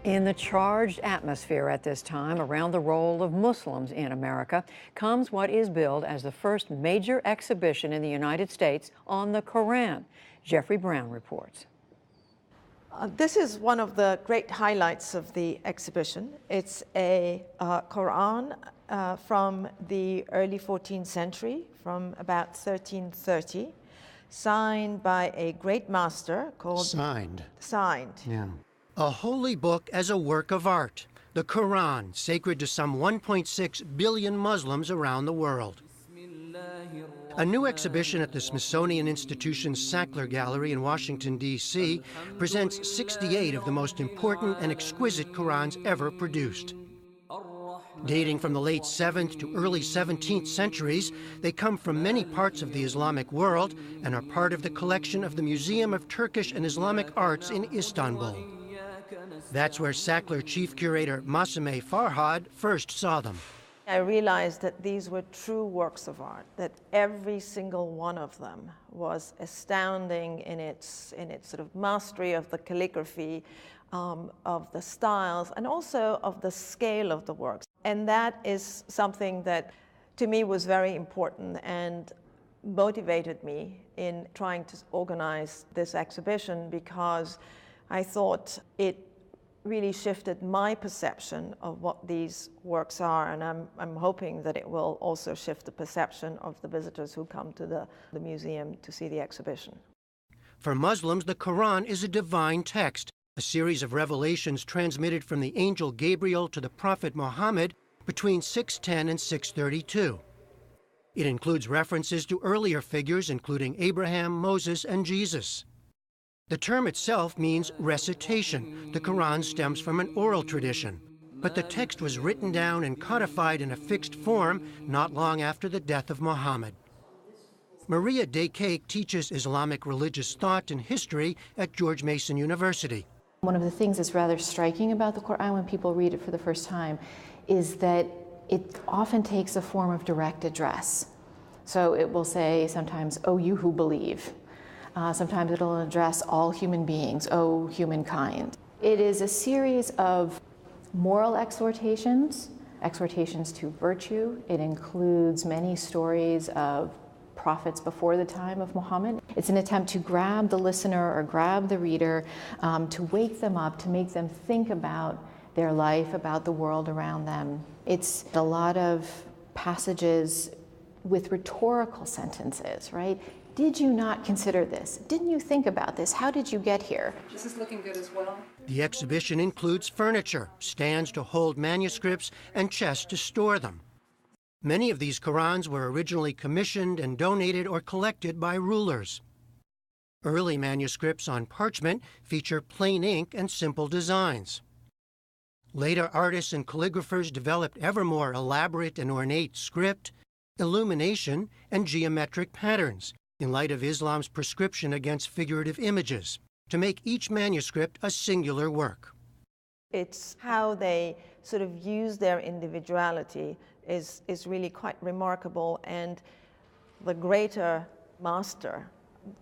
In the charged atmosphere at this time around the role of Muslims in America comes what is billed as the first major exhibition in the United States on the Quran. Jeffrey Brown reports. This is one of the great highlights of the exhibition. It's a Quran from the early 14th century, from about 1330, signed by a great master called... Signed. Yeah. A holy book as a work of art. The Quran, sacred to some 1.6 billion Muslims around the world. A new exhibition at the Smithsonian Institution's Sackler Gallery in Washington, D.C. presents 68 of the most important and exquisite Qurans ever produced. Dating from the late 7th to early 17th centuries, they come from many parts of the Islamic world and are part of the collection of the Museum of Turkish and Islamic Arts in Istanbul. That's where Sackler chief curator Masime Farhad first saw them. I realized that these were true works of art, that every single one of them was astounding in its sort of mastery of the calligraphy, of the styles, and also of the scale of the works. And that is something that, to me, was very important and motivated me in trying to organize this exhibition, because I thought it really shifted my perception of what these works are, and I'm hoping that it will also shift the perception of the visitors who come to the museum to see the exhibition. For Muslims, the Quran is a divine text, a series of revelations transmitted from the angel Gabriel to the prophet Muhammad between 610 and 632. It includes references to earlier figures, including Abraham, Moses, and Jesus. The term itself means recitation. The Quran stems from an oral tradition, but the text was written down and codified in a fixed form not long after the death of Muhammad. Maria Daycake teaches Islamic religious thought and history at George Mason University. One of the things that's rather striking about the Quran when people read it for the first time is that it often takes a form of direct address. So it will say sometimes, "Oh, you who believe." Sometimes it'll address all human beings, "Oh, humankind." It is a series of moral exhortations, exhortations to virtue. It includes many stories of prophets before the time of Muhammad. It's an attempt to grab the listener or grab the reader, to wake them up, to make them think about their life, about the world around them. It's a lot of passages with rhetorical sentences, right? Did you not consider this? Didn't you think about this? How did you get here? This is looking good as well. The exhibition includes furniture, stands to hold manuscripts, and chests to store them. Many of these Qurans were originally commissioned and donated or collected by rulers. Early manuscripts on parchment feature plain ink and simple designs. Later artists and calligraphers developed ever more elaborate and ornate script, illumination, and geometric patterns, in light of Islam's prescription against figurative images, to make each manuscript a singular work. It's how they sort of use their individuality is really quite remarkable, and the greater master,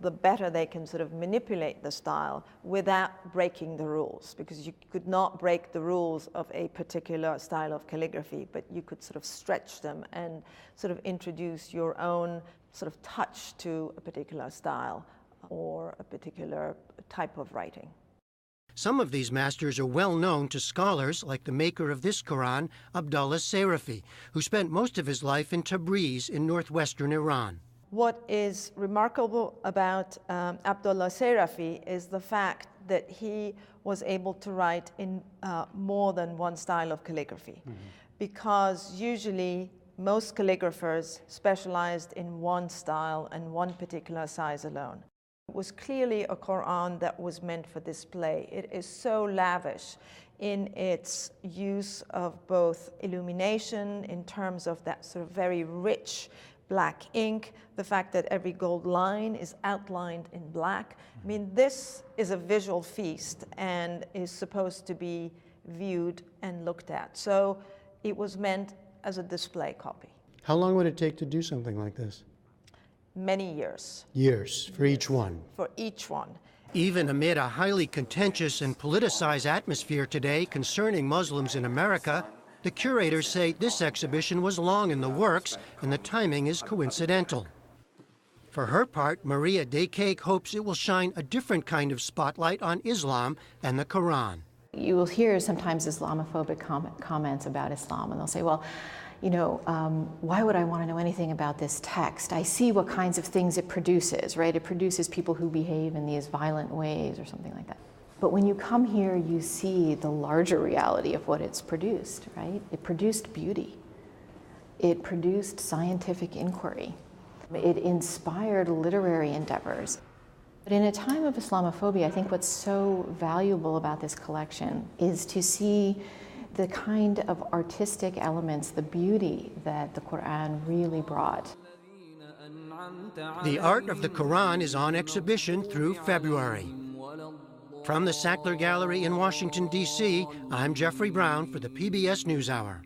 the better they can sort of manipulate the style without breaking the rules, because you could not break the rules of a particular style of calligraphy, but you could sort of stretch them and sort of introduce your own sort of touch to a particular style or a particular type of writing. Some of these masters are well known to scholars, like the maker of this Quran, Abdullah Sarafi, who spent most of his life in Tabriz in northwestern Iran. What is remarkable about Abdullah Sarafi is the fact that he was able to write in more than one style of calligraphy, because usually most calligraphers specialized in one style and one particular size alone. It was clearly a Quran that was meant for display. It is so lavish in its use of both illumination in terms of that sort of very rich black ink, the fact that every gold line is outlined in black. I mean, this is a visual feast and is supposed to be viewed and looked at. So it was meant as a display copy. How long would it take to do something like this? Many years. Years for each one? For each one. Even amid a highly contentious and politicized atmosphere today concerning Muslims in America, the curators say this exhibition was long in the works and the timing is coincidental. For her part, Maria Daycake hopes it will shine a different kind of spotlight on Islam and the Quran. You will hear sometimes Islamophobic comments about Islam, and they'll say, well, you know, why would I want to know anything about this text? I see what kinds of things it produces, right? It produces people who behave in these violent ways or something like that. But when you come here, you see the larger reality of what it's produced, right? It produced beauty. It produced scientific inquiry. It inspired literary endeavors. But in a time of Islamophobia, I think what's so valuable about this collection is to see the kind of artistic elements, the beauty that the Quran really brought. The art of the Quran is on exhibition through February. From the Sackler Gallery in Washington, D.C., I'm Jeffrey Brown for the PBS NewsHour.